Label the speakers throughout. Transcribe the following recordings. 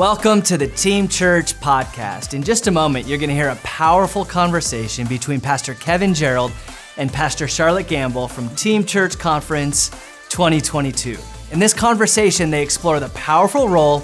Speaker 1: Welcome to the Team Church podcast. In just a moment, you're going to hear a powerful conversation between Pastor Kevin Gerald and Pastor Charlotte Gambill from Team Church Conference 2022. In this conversation, they explore the powerful role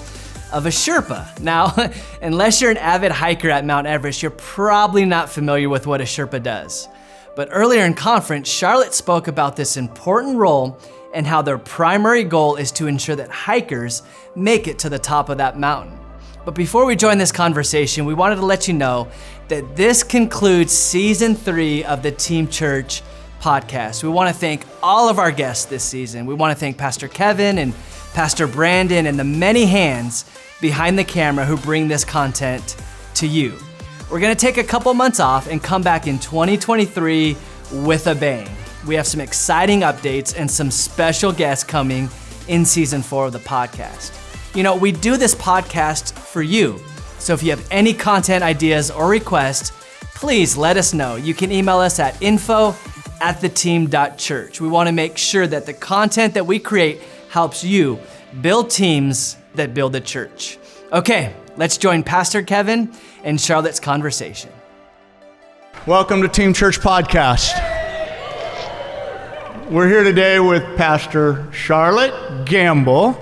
Speaker 1: of a sherpa. Now, unless you're an avid hiker at Mount Everest, you're probably not familiar with what a sherpa does. But earlier in conference, Charlotte spoke about this important role and how their primary goal is to ensure that hikers make it to the top of that mountain. But before we join this conversation, we wanted to let you know that this concludes season 3 of the Team Church podcast. We want to thank all of our guests this season. We want to thank Pastor Kevin and Pastor Brandon and the many hands behind the camera who bring this content to you. We're going to take a couple months off and come back in 2023 with a bang. We have some exciting updates and some special guests coming in season 4 of the podcast. You know, we do this podcast for you. So if you have any content ideas or requests, please let us know. You can email us at info@theteam.church. We want to make sure that the content that we create helps you build teams that build a church. Okay, let's join Pastor Kevin and Charlotte's conversation.
Speaker 2: Welcome to Team Church Podcast. We're here today with Pastor Charlotte Gambill,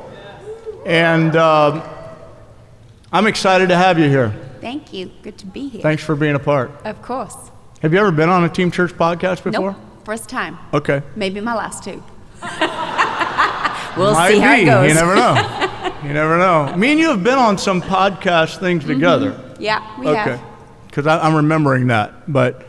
Speaker 2: and I'm excited to have you here.
Speaker 3: Thank you. Good to be here.
Speaker 2: Thanks for being a part.
Speaker 3: Of course.
Speaker 2: Have you ever been on a Team Church podcast before?
Speaker 3: Nope. First time.
Speaker 2: Okay.
Speaker 3: Maybe my last two. We'll
Speaker 2: Might
Speaker 3: see how
Speaker 2: be.
Speaker 3: it goes.
Speaker 2: You never know. You never know. Me and you have been on some podcast things together.
Speaker 3: Yeah, we have.
Speaker 2: Okay. Because I'm remembering that. But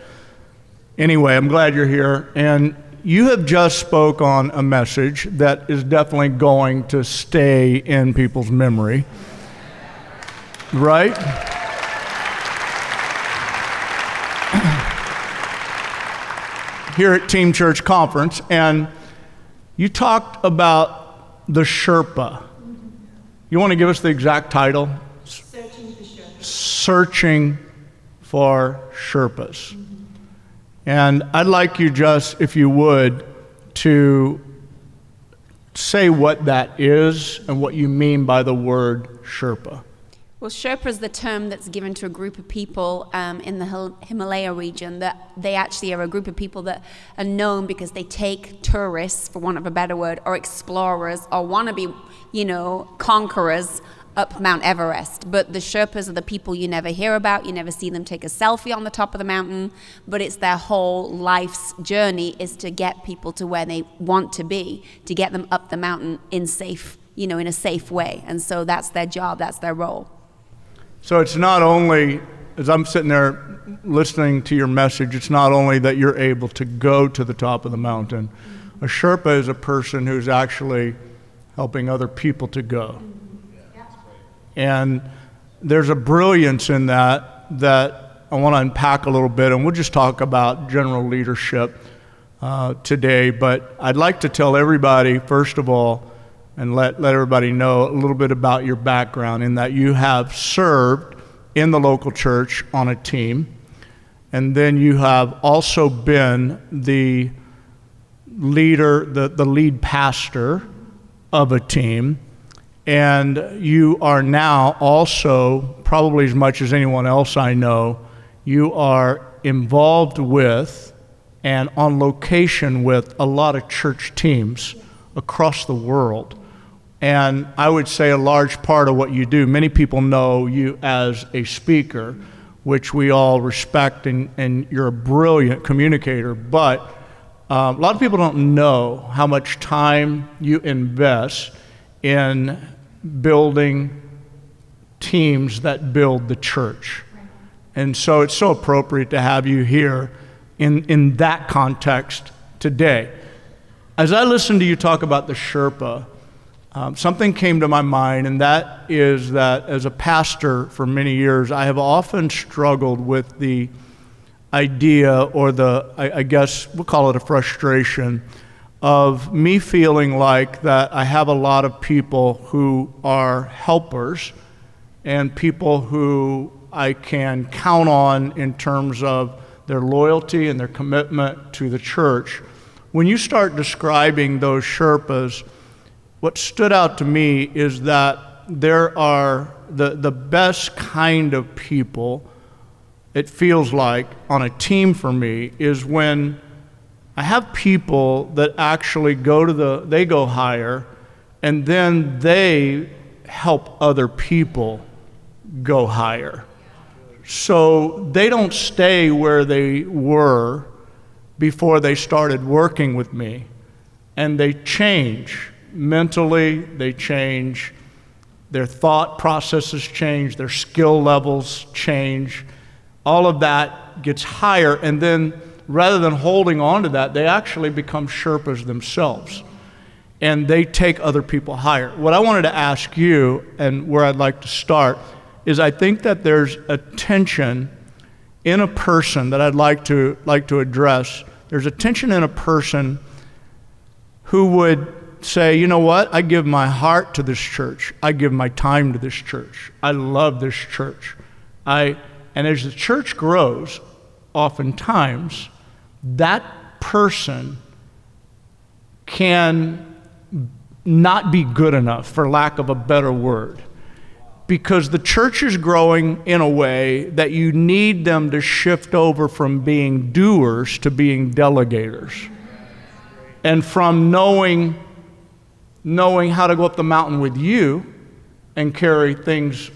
Speaker 2: anyway, I'm glad you're here. And you have just spoke on a message that is definitely going to stay in people's memory, right? Here at Team Church Conference, and you talked about the Sherpa. You want to give us the exact title?
Speaker 4: Searching for Sherpas.
Speaker 2: Searching for Sherpas. And I'd like you just, if you would, to say what that is and what you mean by the word Sherpa.
Speaker 3: Well, Sherpa is the term that's given to a group of people in the Himalaya region. That they actually are a group of people that are known because they take tourists, for want of a better word, or explorers, or wannabe, conquerors up Mount Everest. But the Sherpas are the people you never hear about. You never see them take a selfie on the top of the mountain. But it's their whole life's journey is to get people to where they want to be, to get them up the mountain in a safe way. And so that's their job. That's their role.
Speaker 2: So it's not only, as I'm sitting there listening to your message, it's not only that you're able to go to the top of the mountain. A Sherpa is a person who's actually helping other people to go. And there's a brilliance in that I want to unpack a little bit, and we'll just talk about general leadership today. But I'd like to tell everybody, first of all, and let everybody know a little bit about your background, in that you have served in the local church on a team, and then you have also been the leader, the lead pastor of a team, and you are now also, probably as much as anyone else I know, you are involved with and on location with a lot of church teams across the world. And I would say a large part of what you do, many people know you as a speaker, which we all respect, and you're a brilliant communicator, but a lot of people don't know how much time you invest in building teams that build the church. And so it's so appropriate to have you here in that context today. As I listened to you talk about the Sherpa, something came to my mind, and that is that as a pastor for many years, I have often struggled with the idea, or I guess we'll call it a frustration, of me feeling like that I have a lot of people who are helpers and people who I can count on in terms of their loyalty and their commitment to the church. When you start describing those Sherpas, what stood out to me is that there are the best kind of people, it feels like, on a team for me, is when I have people that actually they go higher, and then they help other people go higher. So they don't stay where they were before they started working with me, and they change mentally, they change, their thought processes change, their skill levels change, all of that gets higher, and then rather than holding on to that, they actually become Sherpas themselves, and they take other people higher. What I wanted to ask you, and where I'd like to start, is I think that there's a tension in a person that I'd like to address. There's a tension in a person who would say, you know what, I give my heart to this church. I give my time to this church. I love this church. And as the church grows, oftentimes, that person can not be good enough, for lack of a better word, because the church is growing in a way that you need them to shift over from being doers to being delegators, and from knowing how to go up the mountain with you and carry things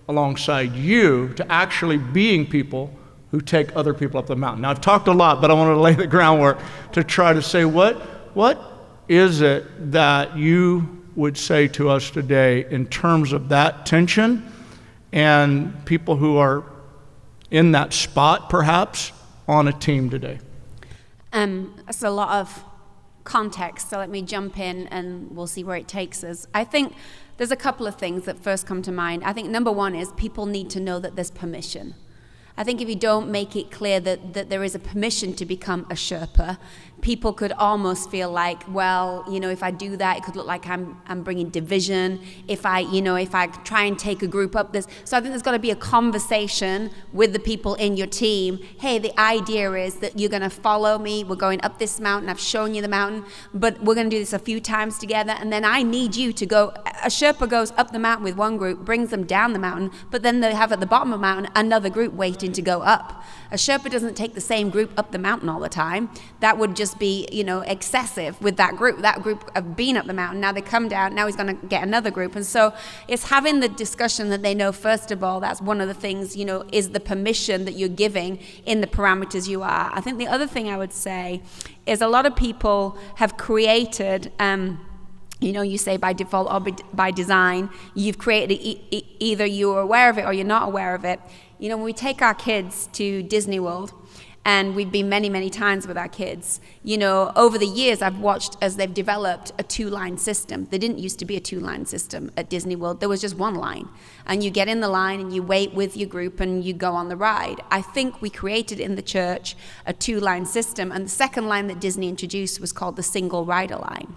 Speaker 2: alongside you to actually being people who take other people up the mountain. Now, I've talked a lot, but I want to lay the groundwork to try to say, what is it that you would say to us today in terms of that tension and people who are in that spot, perhaps, on a team today?
Speaker 3: That's a lot of context, so let me jump in and we'll see where it takes us. I think there's a couple of things that first come to mind. I think number one is people need to know that there's permission. I think if you don't make it clear that there is a permission to become a Sherpa, people could almost feel like, well, if I do that, it could look like I'm bringing division. If I try and take a group up this. So I think there's got to be a conversation with the people in your team. Hey, the idea is that you're going to follow me. We're going up this mountain. I've shown you the mountain, but we're going to do this a few times together. And then I need you to go. A Sherpa goes up the mountain with one group, brings them down the mountain, but then they have at the bottom of the mountain another group waiting to go up. A Sherpa doesn't take the same group up the mountain all the time. That would just be, excessive with that group. That group have been up the mountain. Now they come down. Now he's going to get another group. And so it's having the discussion that they know, first of all, that's one of the things, is the permission that you're giving in the parameters you are. I think the other thing I would say is a lot of people have created, you say by default or by design, you've created either you're aware of it or you're not aware of it. When we take our kids to Disney World, and we've been many, many times with our kids, over the years I've watched as they've developed a two-line system. There didn't used to be a two-line system at Disney World. There was just one line. And you get in the line and you wait with your group and you go on the ride. I think we created in the church a two-line system, and the second line that Disney introduced was called the single rider line.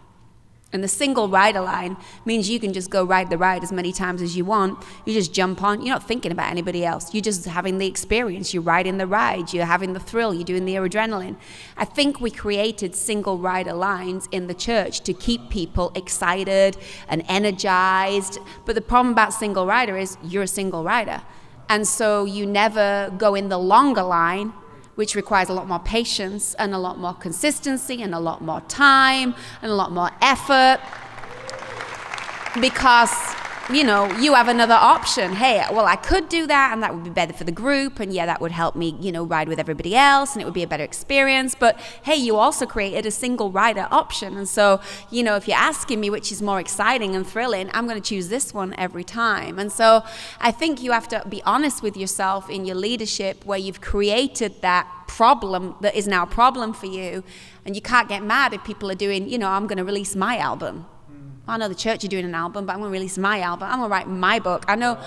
Speaker 3: And the single rider line means you can just go ride the ride as many times as you want. You just jump on. You're not thinking about anybody else. You're just having the experience. You're riding the ride. You're having the thrill. You're doing the adrenaline. I think we created single rider lines in the church to keep people excited and energized. But the problem about single rider is you're a single rider. And so you never go in the longer line, which requires a lot more patience and a lot more consistency and a lot more time and a lot more effort, because you have another option. Hey, well, I could do that and that would be better for the group, and yeah, that would help me, ride with everybody else, and it would be a better experience. But hey, you also created a single rider option. And so, if you're asking me which is more exciting and thrilling, I'm going to choose this one every time. And so I think you have to be honest with yourself in your leadership where you've created that problem that is now a problem for you, and you can't get mad if people are doing, I'm going to release my album. I know the church are doing an album, but I'm going to release my album. I'm going to write my book. I know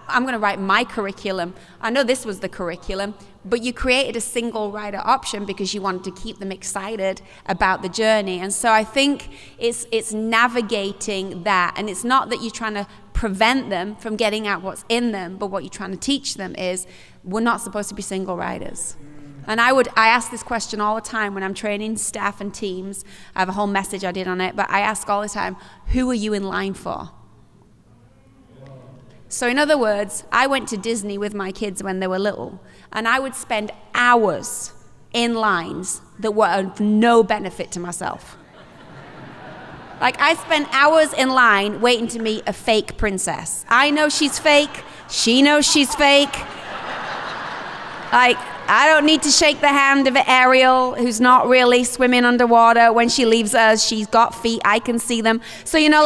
Speaker 3: I'm going to write my curriculum. I know this was the curriculum, but you created a single rider option because you wanted to keep them excited about the journey. And so I think it's navigating that, and it's not that you're trying to prevent them from getting out what's in them, but what you're trying to teach them is we're not supposed to be single riders. And I ask this question all the time when I'm training staff and teams. I have a whole message I did on it, but I ask all the time, who are you in line for? So in other words, I went to Disney with my kids when they were little, and I would spend hours in lines that were of no benefit to myself. Like, I spent hours in line waiting to meet a fake princess. I know she's fake. She knows she's fake. Like, I don't need to shake the hand of Ariel, who's not really swimming underwater. When she leaves us, she's got feet. I can see them. So, you know,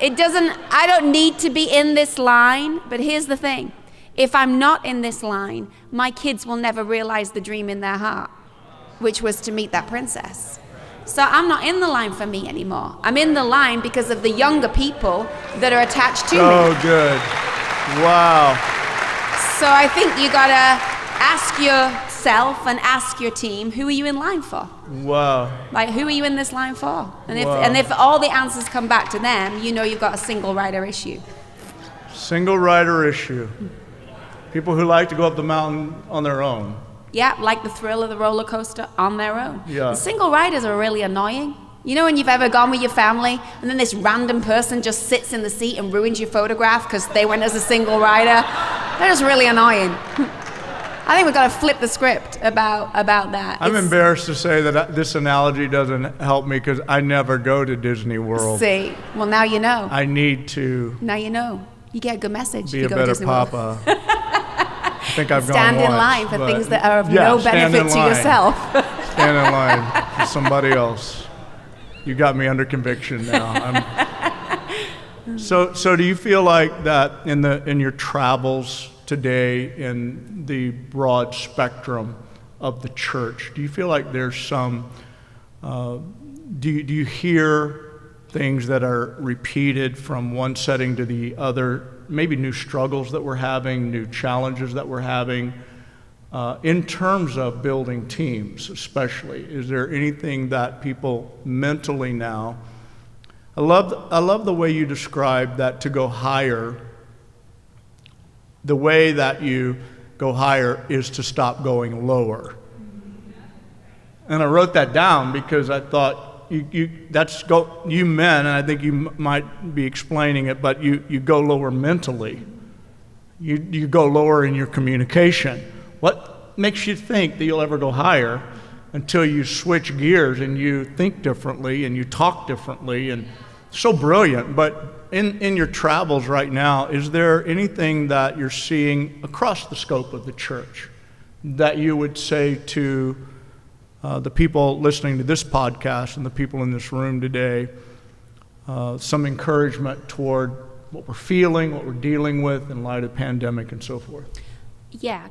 Speaker 3: it doesn't, I don't need to be in this line. But here's the thing. If I'm not in this line, my kids will never realize the dream in their heart, which was to meet that princess. So I'm not in the line for me anymore. I'm in the line because of the younger people that are attached to me.
Speaker 2: Oh, good. Wow.
Speaker 3: So I think you gotta ask yourself and ask your team, who are you in line for?
Speaker 2: Wow.
Speaker 3: Like, who are you in this line for? And
Speaker 2: Wow.
Speaker 3: if all the answers come back to them, you know you've got a single rider issue.
Speaker 2: Single rider issue. People who like to go up the mountain on their own.
Speaker 3: Yeah, like the thrill of the roller coaster on their own.
Speaker 2: Yeah.
Speaker 3: The single riders are really annoying. You know when you've ever gone with your family and then this random person just sits in the seat and ruins your photograph because they went as a single rider? They're just really annoying. I think we've got to flip the script about that.
Speaker 2: I'm embarrassed to say that this analogy doesn't help me because I never go to Disney World.
Speaker 3: See, well, now you know.
Speaker 2: I need to
Speaker 3: Now you know. You get a good message.
Speaker 2: be
Speaker 3: if
Speaker 2: a
Speaker 3: you go to
Speaker 2: better
Speaker 3: Disney World.
Speaker 2: papa. I think I've
Speaker 3: Stand
Speaker 2: gone
Speaker 3: in
Speaker 2: once,
Speaker 3: line for
Speaker 2: but-
Speaker 3: things that are of
Speaker 2: Yeah,
Speaker 3: no
Speaker 2: stand
Speaker 3: benefit
Speaker 2: in
Speaker 3: to
Speaker 2: line.
Speaker 3: yourself.
Speaker 2: Stand in line for somebody else. You got me under conviction now. So do you feel like that in your travels today in the broad spectrum of the church, do you feel like there's some, do you hear things that are repeated from one setting to the other, maybe new struggles that we're having, new challenges that we're having, in terms of building teams especially? Is there anything that people mentally now, I love the way you describe that to go higher. The way that you go higher is to stop going lower. And I wrote that down because I thought you men, and I think you might be explaining it, but you go lower mentally. You go lower in your communication. What makes you think that you'll ever go higher until you switch gears and you think differently and you talk differently? And so brilliant. But in your travels right now, is there anything that you're seeing across the scope of the church that you would say to the people listening to this podcast and the people in this room today, some encouragement toward what we're feeling, what we're dealing with in light of the pandemic and so forth?
Speaker 3: Yeah,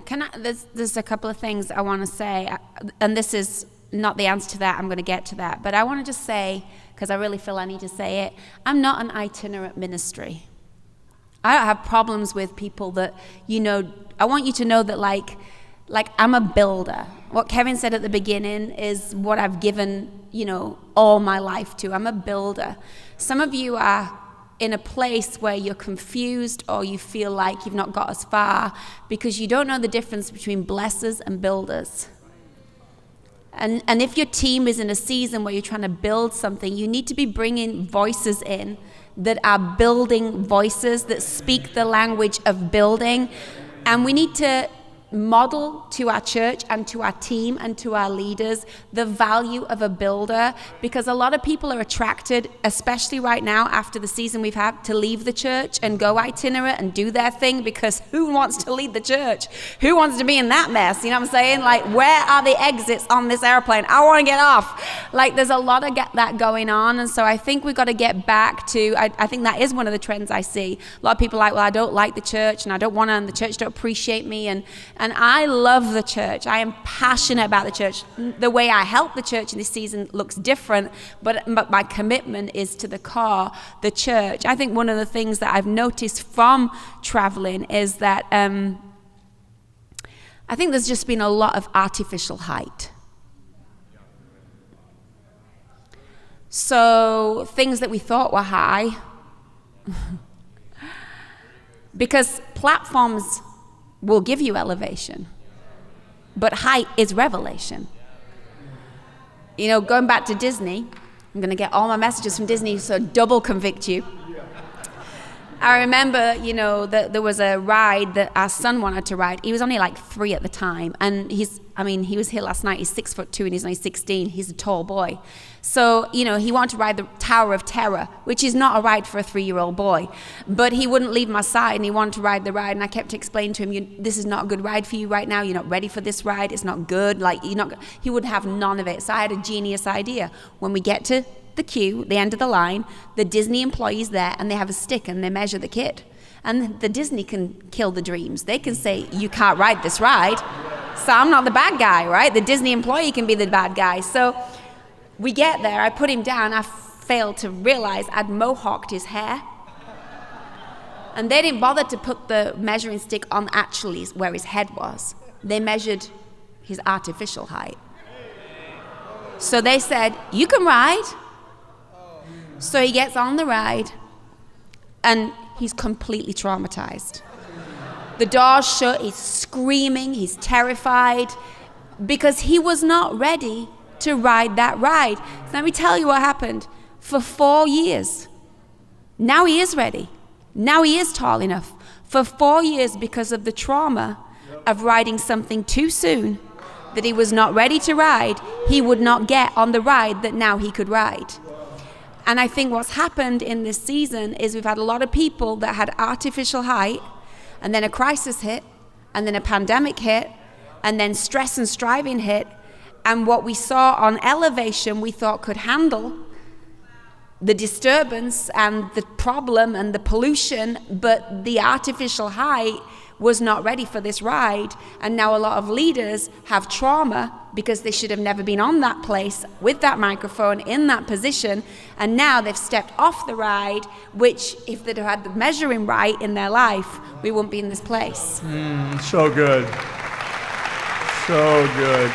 Speaker 3: there's a couple of things I want to say, and this is not the answer to that. I'm going to get to that, but I want to just say, because I really feel I need to say it, I'm not an itinerant ministry. I don't have problems with people that, I want you to know that like I'm a builder. What Kevin said at the beginning is what I've given, all my life to. I'm a builder. Some of you are in a place where you're confused or you feel like you've not got as far because you don't know the difference between blessers and builders. And if your team is in a season where you're trying to build something, you need to be bringing voices in that are building voices that speak the language of building. And we need to model to our church and to our team and to our leaders the value of a builder, because a lot of people are attracted, especially right now after the season we've had, to leave the church and go itinerant and do their thing, because who wants to lead the church? Who wants to be in that mess? You know what I'm saying? Like, where are the exits on this airplane? I want to get off. Like, there's a lot of that going on, and so I think we've got to get back to, I think that is one of the trends I see. A lot of people are like, well, I don't like the church and I don't want to, and the church don't appreciate me, and I love the church. I am passionate about the church. The way I help the church in this season looks different, but my commitment is to the core, the church. I think one of the things that I've noticed from traveling is that I think there's just been a lot of artificial height. So things that we thought were high, because platforms will give you elevation, but height is revelation. Going back to Disney, I'm going to get all my messages from Disney, so double convict you. I remember, that there was a ride that our son wanted to ride. He was only like 3 at the time, and he was here last night. He's 6'2" and he's only 16. He's a tall boy. So, he wanted to ride the Tower of Terror, which is not a ride for a 3-year-old boy. But he wouldn't leave my side, and he wanted to ride the ride, and I kept explaining to him, this is not a good ride for you right now. You're not ready for this ride. It's not good. He would have none of it. So I had a genius idea. When we get to the queue, the end of the line, the Disney employees there, and they have a stick and they measure the kid. And the Disney can kill the dreams. They can say, you can't ride this ride. So I'm not the bad guy, right? The Disney employee can be the bad guy. So we get there, I put him down, I failed to realize I'd mohawked his hair. And they didn't bother to put the measuring stick on actually where his head was. They measured his artificial height. So they said, you can ride. So he gets on the ride, and he's completely traumatized. The door's shut, he's screaming, he's terrified, because he was not ready to ride that ride. So let me tell you what happened. For 4 years, now he is ready. Now he is tall enough. For 4 years, because of the trauma of riding something too soon that he was not ready to ride, he would not get on the ride that now he could ride. And I think what's happened in this season is we've had a lot of people that had artificial height, and then a crisis hit, and then a pandemic hit, and then stress and striving hit. And what we saw on elevation we thought could handle the disturbance and the problem and the pollution, but the artificial height was not ready for this ride. And now a lot of leaders have trauma because they should have never been on that place with that microphone in that position, and now they've stepped off the ride, which if they'd had the measuring right in their life, we wouldn't be in this place.
Speaker 2: So good. So good.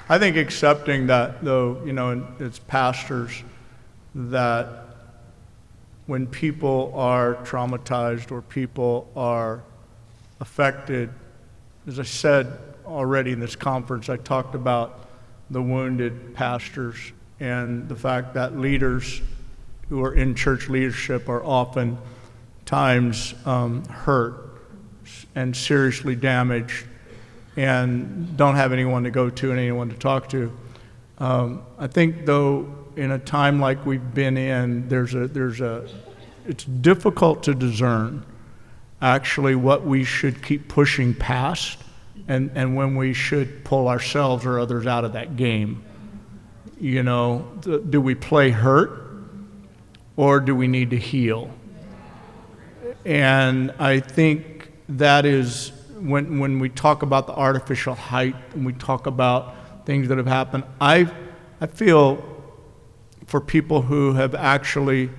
Speaker 2: I think accepting that, though, as pastors, that when people are traumatized or people are affected, as I said already in this conference, I talked about the wounded pastors and the fact that leaders who are in church leadership are often times hurt and seriously damaged and don't have anyone to go to and anyone to talk to. I think, though, in a time like we've been in, it's difficult to discern actually what we should keep pushing past and when we should pull ourselves or others out of that game. Do we play hurt or do we need to heal? And I think that is when we talk about the artificial height and we talk about things that have happened, I feel for people who have actually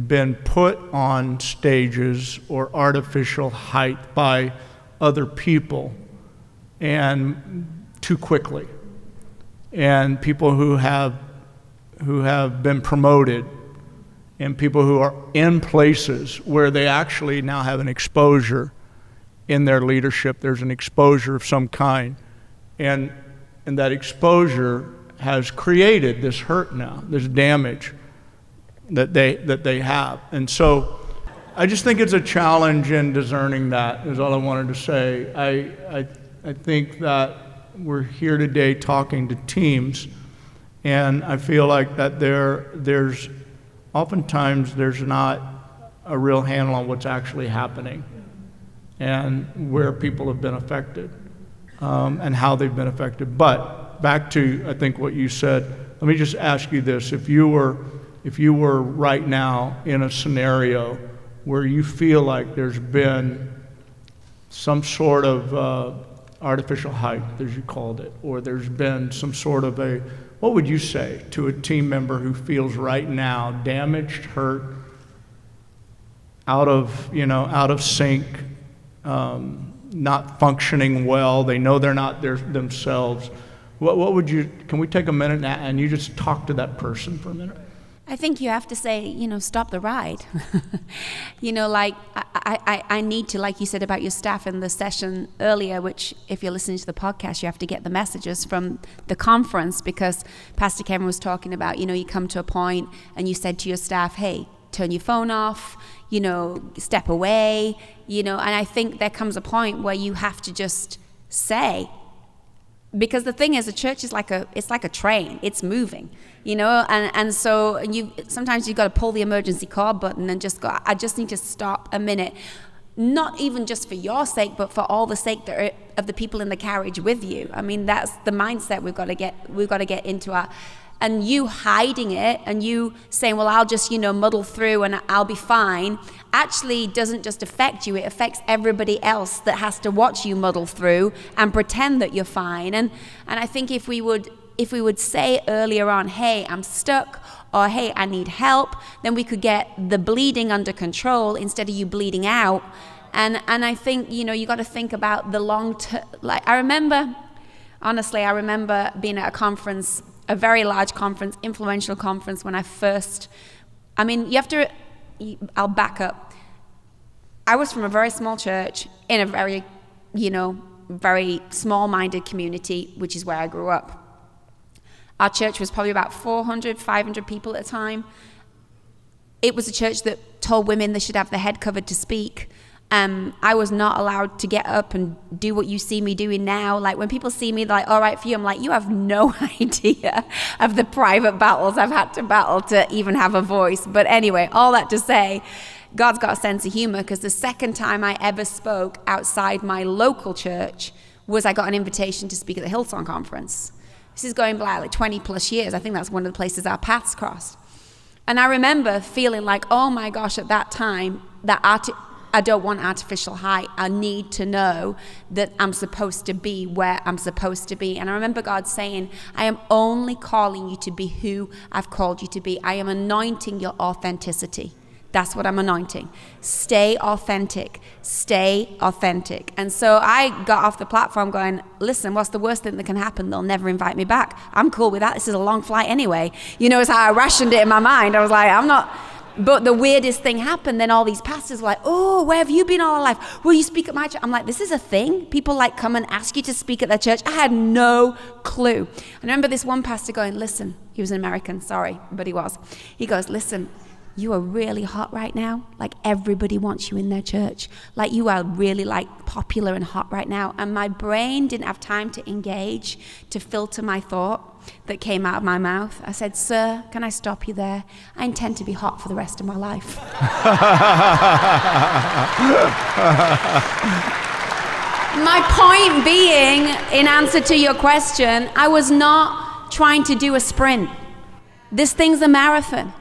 Speaker 2: been put on stages or artificial height by other people and too quickly, and people who have been promoted, and people who are in places where they actually now have an exposure in their leadership. There's an exposure of some kind, and that exposure has created this hurt now, this damage that they have. And so I just think it's a challenge in discerning that, is all I wanted to say. I think that we're here today talking to teams, and I feel like that there's oftentimes there's not a real handle on what's actually happening and where people have been affected and how they've been affected. But back to, I think, what you said, let me just ask you this. If you were right now in a scenario where you feel like there's been some sort of artificial height, as you called it, or there's been some sort of what would you say to a team member who feels right now damaged, hurt, out of sync, not functioning well, they know they're not themselves? What would you, can we take a minute and you just talk to that person for a minute?
Speaker 3: I think you have to say, stop the ride. Like I need to, like you said about your staff in the session earlier, which if you're listening to the podcast, you have to get the messages from the conference, because Pastor Kevin was talking about, you come to a point and you said to your staff, hey, turn your phone off, step away, and I think there comes a point where you have to just say, because the thing is, a church is like a train. It's moving, and so sometimes you've got to pull the emergency call button and just go, I just need to stop a minute, not even just for your sake, but for all the sake of the people in the carriage with you. I mean, that's the mindset we've got to get into our. And you hiding it and you saying, well, I'll just, muddle through and I'll be fine, actually doesn't just affect you, it affects everybody else that has to watch you muddle through and pretend that you're fine. And I think if we would say earlier on, hey, I'm stuck, or hey, I need help, then we could get the bleeding under control instead of you bleeding out. And I think, you got to think about the long term. Like, I remember being at a conference, a very large conference, influential conference, when I'll back up. I was from a very small church in a very, very small-minded community, which is where I grew up. Our church was probably about 400, 500 people at the time. It was a church that told women they should have their head covered to speak. I was not allowed to get up and do what you see me doing now. Like, when people see me, like, all right for you, I'm like, you have no idea of the private battles I've had to battle to even have a voice. But anyway, all that to say, God's got a sense of humor, because the second time I ever spoke outside my local church was I got an invitation to speak at the Hillsong Conference. This is going back like 20 plus years. I think that's one of the places our paths crossed. And I remember feeling like, oh my gosh, at that time, I don't want artificial height. I need to know that I'm supposed to be where I'm supposed to be. And I remember God saying, I am only calling you to be who I've called you to be. I am anointing your authenticity. That's what I'm anointing. Stay authentic. Stay authentic. And so I got off the platform going, listen, what's the worst thing that can happen? They'll never invite me back. I'm cool with that. This is a long flight anyway. It's how I rationed it in my mind. I was like, I'm not. But the weirdest thing happened. Then all these pastors were like, oh, where have you been all our life? Will you speak at my church? I'm like, this is a thing? People come and ask you to speak at their church? I had no clue. I remember this one pastor going, listen, he was an American, sorry, but he was. He goes, listen, you are really hot right now. Like, everybody wants you in their church. Like, you are really popular and hot right now. And my brain didn't have time to engage, to filter my thought that came out of my mouth. I said, sir, can I stop you there? I intend to be hot for the rest of my life. My point being, in answer to your question, I was not trying to do a sprint. This thing's a marathon.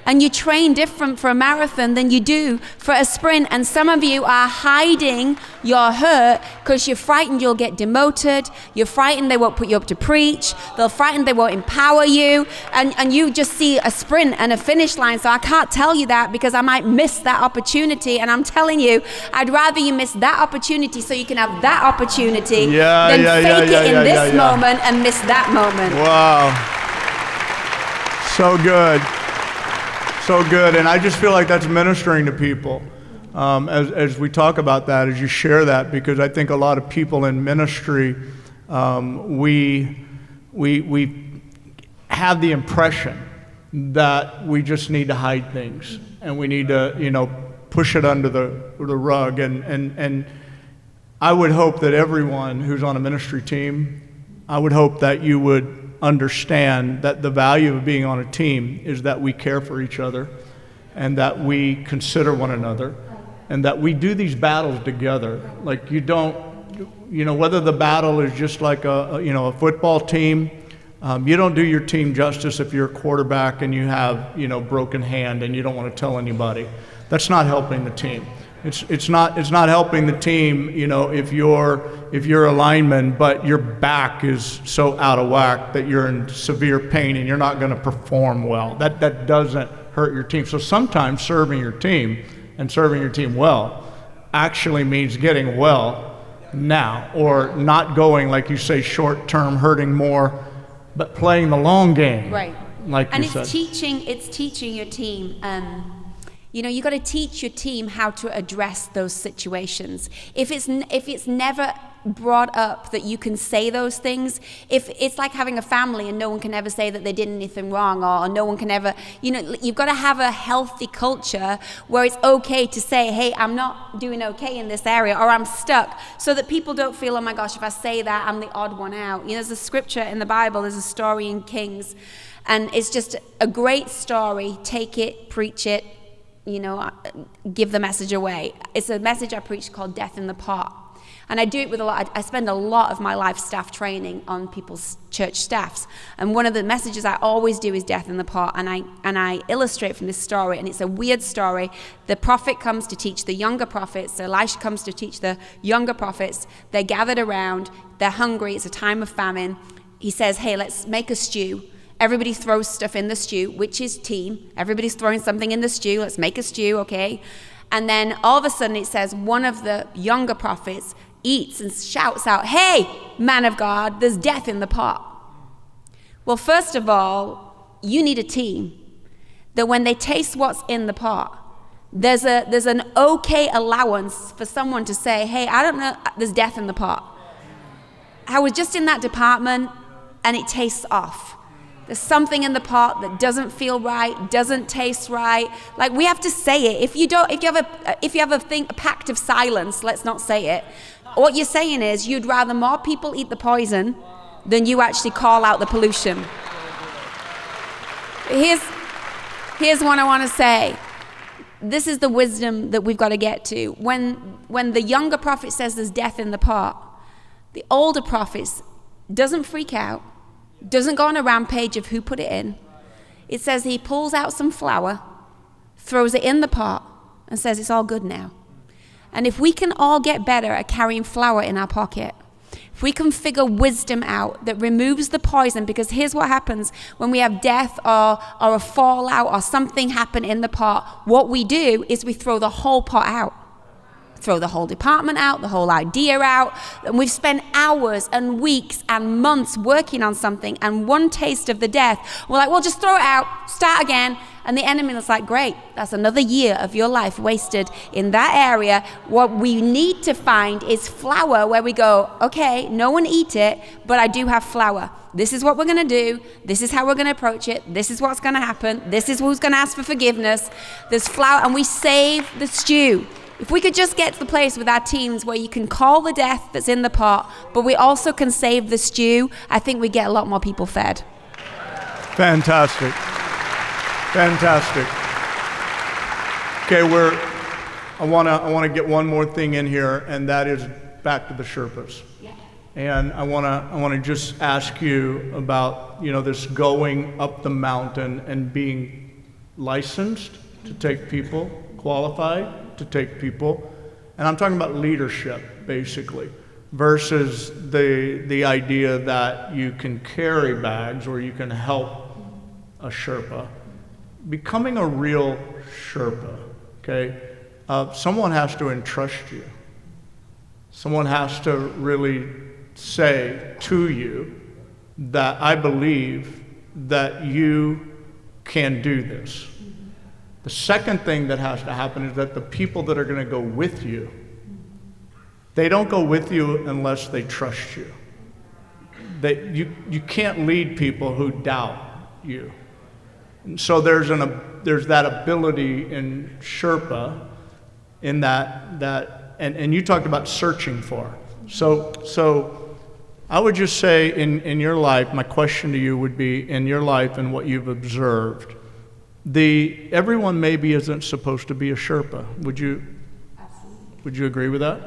Speaker 3: And you train different for a marathon than you do for a sprint. And some of you are hiding your hurt because you're frightened you'll get demoted. You're frightened they won't put you up to preach. They're frightened they won't empower you. And you just see a sprint and a finish line. So I can't tell you that because I might miss that opportunity. And I'm telling you, I'd rather you miss that opportunity so you can have that opportunity than fake it in this moment and miss that moment.
Speaker 2: Wow. So good. So good, and I just feel like that's ministering to people as we talk about that, as you share that, because I think a lot of people in ministry, we have the impression that we just need to hide things and we need to, push it under the rug, and I would hope that everyone who's on a ministry team, I would hope that you would understand that the value of being on a team is that we care for each other and that we consider one another and that we do these battles together. Like, you don't, whether the battle is just like a football team, you don't do your team justice if you're a quarterback and you have, broken hand and you don't want to tell anybody. That's not helping the team. It's not helping the team, if you're a lineman, but your back is so out of whack that you're in severe pain and you're not going to perform well. That doesn't hurt your team. So sometimes serving your team and serving your team well actually means getting well now, or not going, like you say, short term, hurting more, but playing the long game.
Speaker 3: Right.
Speaker 2: like
Speaker 3: and
Speaker 2: you said.
Speaker 3: It's teaching your team. You got to teach your team how to address those situations. If it's never brought up that you can say those things, if it's like having a family and no one can ever say that they did anything wrong, or no one can ever, you've got to have a healthy culture where it's okay to say, hey, I'm not doing okay in this area, or I'm stuck, so that people don't feel, oh my gosh, if I say that, I'm the odd one out. There's a scripture in the Bible, there's a story in Kings, and it's just a great story. Take it, preach it, give the message away. It's a message I preach called Death in the Pot. And I do it with I spend a lot of my life staff training on people's church staffs. And one of the messages I always do is Death in the Pot. And I illustrate from this story, and it's a weird story. The prophet comes to teach the younger prophets. Elisha comes to teach the younger prophets. They're gathered around. They're hungry. It's a time of famine. He says, hey, let's make a stew. Everybody throws stuff in the stew, which is team. Everybody's throwing something in the stew. Let's make a stew, okay? And then all of a sudden it says one of the younger prophets eats and shouts out, hey, man of God, there's death in the pot. Well, first of all, you need a team that when they taste what's in the pot, there's an okay allowance for someone to say, hey, I don't know, there's death in the pot. I was just in that department and it tastes off. There's something in the pot that doesn't feel right, doesn't taste right. Like, we have to say it. If you have a pact of silence, let's not say it. What you're saying is you'd rather more people eat the poison than you actually call out the pollution. Here's what I want to say. This is the wisdom that we've got to get to. When the younger prophet says there's death in the pot, the older prophet doesn't freak out, doesn't go on a rampage of who put it in. It says he pulls out some flour, throws it in the pot, and says it's all good now. And if we can all get better at carrying flour in our pocket, if we can figure wisdom out that removes the poison, because here's what happens when we have death or a fallout or something happen in the pot, what we do is we throw the whole pot out. Throw the whole department out, the whole idea out. And we've spent hours and weeks and months working on something, and one taste of the death, we're like, well, just throw it out, start again. And the enemy is like, great, that's another year of your life wasted in that area. What we need to find is flour where we go, okay, no one eat it, but I do have flour. This is what we're going to do. This is how we're going to approach it. This is what's going to happen. This is who's going to ask for forgiveness. There's flour, and we save the stew. If we could just get to the place with our teams where you can call the death that's in the pot, but we also can save the stew, I think we get a lot more people fed.
Speaker 2: Fantastic. Fantastic. Okay, I want to get one more thing in here, and that is back to the Sherpas. Yeah. And I want to just ask you about, this going up the mountain and being licensed to take people, qualified to take people, and I'm talking about leadership, basically, versus the idea that you can carry bags or you can help a Sherpa. Becoming a real Sherpa, okay? Someone has to entrust you. Someone has to really say to you that I believe that you can do this. The second thing that has to happen is that the people that are going to go with you, they don't go with you unless they trust you. You can't lead people who doubt you. And so there's that ability in Sherpa, in that and you talked about searching for. So I would just say in your life, my question to you would be, in your life and what you've observed, everyone maybe isn't supposed to be a Sherpa. Would you agree with that?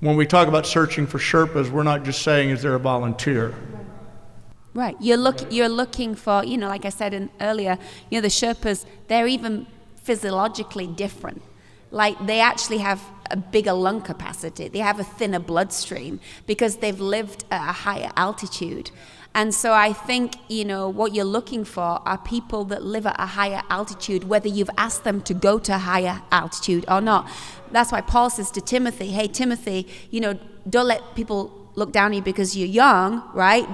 Speaker 2: When we talk about searching for Sherpas, we're not just saying, is there a volunteer?
Speaker 3: Right. You're looking for, like I said earlier, the Sherpas, they're even physiologically different. Like, they actually have a bigger lung capacity. They have a thinner bloodstream because they've lived at a higher altitude. And so I think, what you're looking for are people that live at a higher altitude, whether you've asked them to go to a higher altitude or not. That's why Paul says to Timothy, hey, Timothy, don't let people look down on you because you're young, right?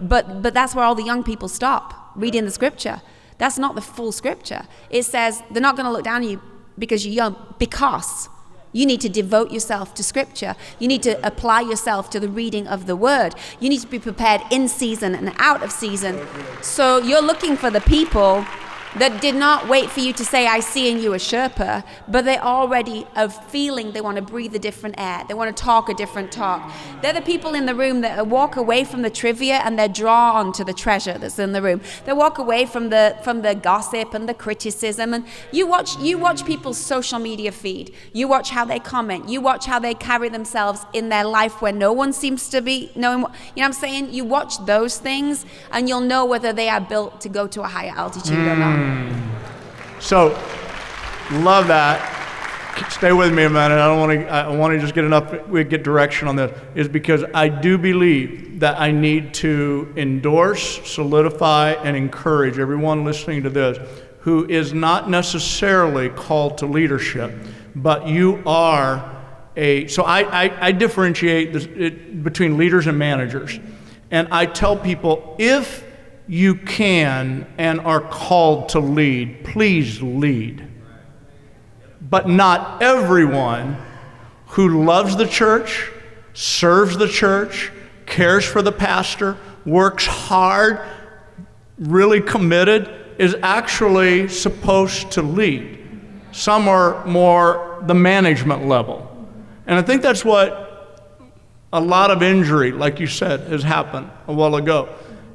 Speaker 3: But that's where all the young people stop. reading the scripture. That's not the full scripture. It says they're not going to look down on you because you're young, because you need to devote yourself to scripture. You need to apply yourself to the reading of the word. You need to be prepared in season and out of season. So you're looking for the people that did not wait for you to say, I see in you a Sherpa, but they already are feeling they want to breathe a different air. They want to talk a different talk. They're the people in the room that walk away from the trivia and they're drawn to the treasure that's in the room. They walk away from the gossip and the criticism. And you watch people's social media feed. You watch how they comment. You watch how they carry themselves in their life where no one seems to be knowing what, you know what I'm saying? You watch those things and you'll know whether they are built to go to a higher altitude or not.
Speaker 2: So, love that. Stay with me a minute. I want to just get we get direction on this. Is because I do believe that I need to endorse, solidify, and encourage everyone listening to this who is not necessarily called to leadership, but you are so I differentiate between leaders and managers. And I tell people, if you can and are called to lead, please lead. But not everyone who loves the church, serves the church, cares for the pastor, works hard, really committed, is actually supposed to lead. Some are more the management level. And I think that's what a lot of injury, like you said, has happened a while ago.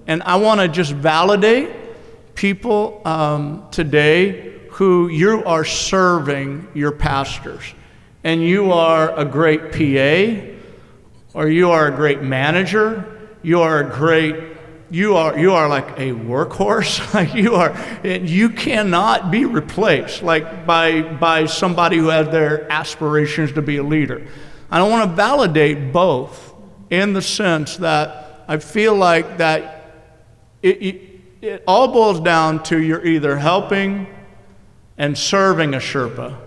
Speaker 2: And I want to just validate people today who you are serving your pastors. And you are a great PA, or you are a great manager, you are like a workhorse. Like you cannot be replaced like by somebody who has their aspirations to be a leader. I don't want to validate both in the sense that I feel like that it all boils down to you're either helping and serving a Sherpa,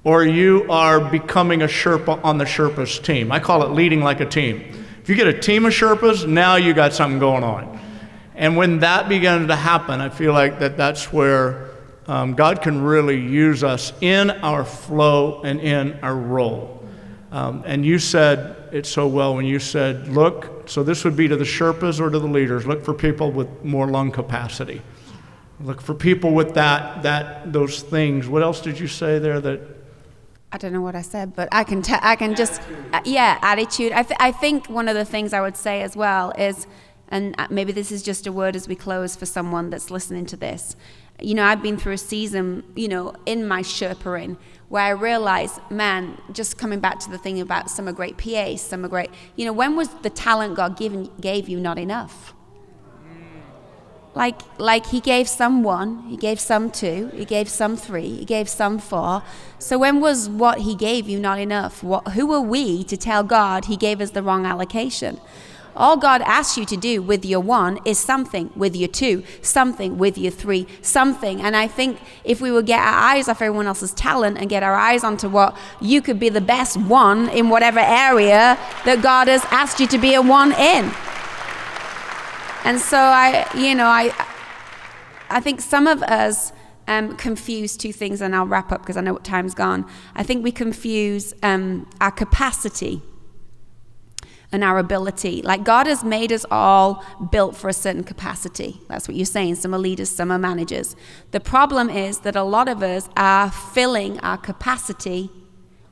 Speaker 2: or you are becoming a Sherpa on the Sherpa's team. I call it leading like a team. If you get a team of Sherpas, now you got something going on. And when that begins to happen, I feel like that's where God can really use us in our flow and in our role. And you said it so well when you said, look, so this would be to the Sherpas or to the leaders, look for people with more lung capacity. Look for people with those things. What else did you say there that?
Speaker 3: I don't know what I said, but I can just, attitude. I think one of the things I would say as well is, and maybe this is just a word as we close for someone that's listening to this. You know, I've been through a season, in my Sherpaing, where I realized, man, just coming back to the thing about some are great PAs, some are great, when was the talent God gave you not enough? Like he gave some 1, he gave some 2, he gave some 3, he gave some 4. So when was what he gave you not enough? Who are we to tell God he gave us the wrong allocation? All God asks you to do with your 1 is something with your 2, something with your 3, something. And I think if we would get our eyes off everyone else's talent and get our eyes onto what you could be the best 1 in whatever area that God has asked you to be a 1 in. And so I think some of us confuse two things, and I'll wrap up because I know what time's gone. I think we confuse our capacity and our ability. Like God has made us all built for a certain capacity. That's what you're saying. Some are leaders, some are managers. The problem is that a lot of us are filling our capacity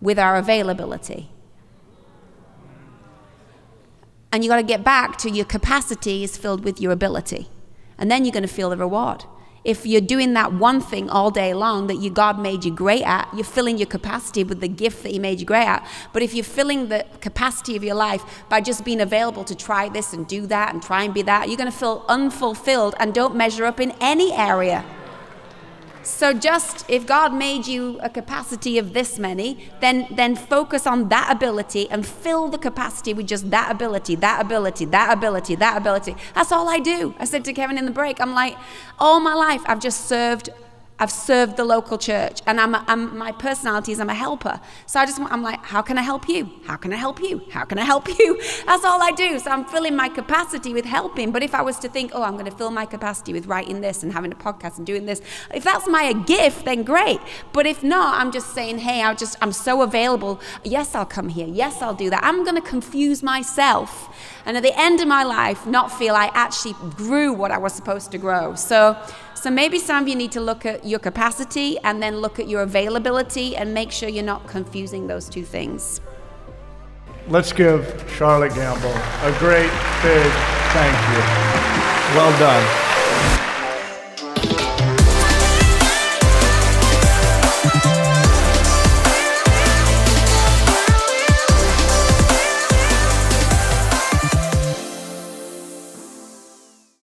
Speaker 3: with our availability. And you got to get back to your capacity is filled with your ability. And then you're going to feel the reward. If you're doing that one thing all day long that God made you great at, you're filling your capacity with the gift that he made you great at. But if you're filling the capacity of your life by just being available to try this and do that and try and be that, you're going to feel unfulfilled and don't measure up in any area. So just, if God made you a capacity of this many, then focus on that ability and fill the capacity with just that ability, that ability, that ability, that ability. That's all I do. I said to Kevin in the break, I'm like, all my life I've I've served the local church, and my personality is I'm a helper. So I'm like, how can I help you? How can I help you? How can I help you? That's all I do. So I'm filling my capacity with helping. But if I was to think, oh, I'm going to fill my capacity with writing this and having a podcast and doing this, if that's my gift, then great. But if not, I'm just saying, hey, I'm so available. Yes, I'll come here. Yes, I'll do that. I'm going to confuse myself, and at the end of my life, not feel I actually grew what I was supposed to grow. So maybe some of you need to look at your capacity and then look at your availability and make sure you're not confusing those two things.
Speaker 2: Let's give Charlotte Gambill a great big thank you. Well done.